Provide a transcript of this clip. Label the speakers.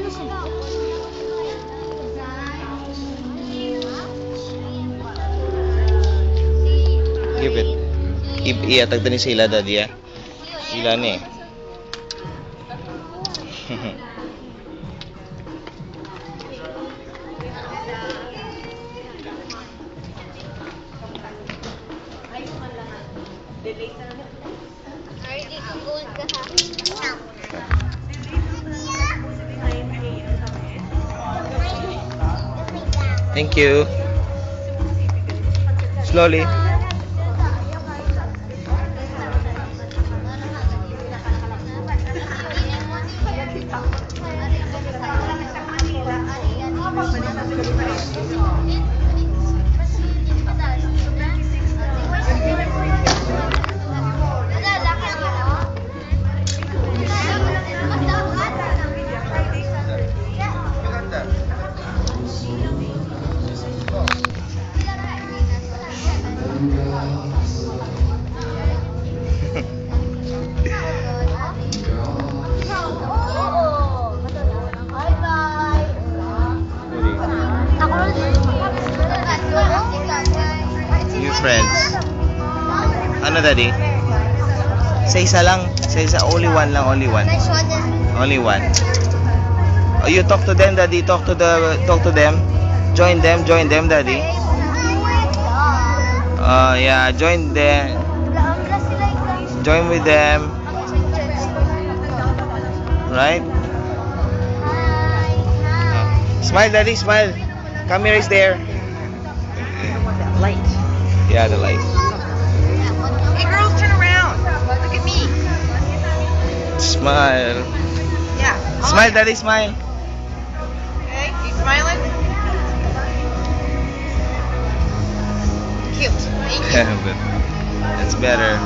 Speaker 1: Give it. Iatag ni sila, daddy, ah. Sila ni. Thank you. Slowly. New friends. Ano, daddy? Sa isa lang. Sa isa. Only one lang. Only one. Only one. Oh, you talk to them, daddy. Talk to them. Join them, daddy. Yeah, join them. Join with them. Right? Smile, daddy, smile. Camera is there.
Speaker 2: Light.
Speaker 1: Yeah, the light.
Speaker 2: Hey girls, turn around. Look at me.
Speaker 1: Smile.
Speaker 2: Yeah.
Speaker 1: Smile, daddy, smile.
Speaker 2: Hey, you smiling? Cute. Thank you.
Speaker 1: That's better.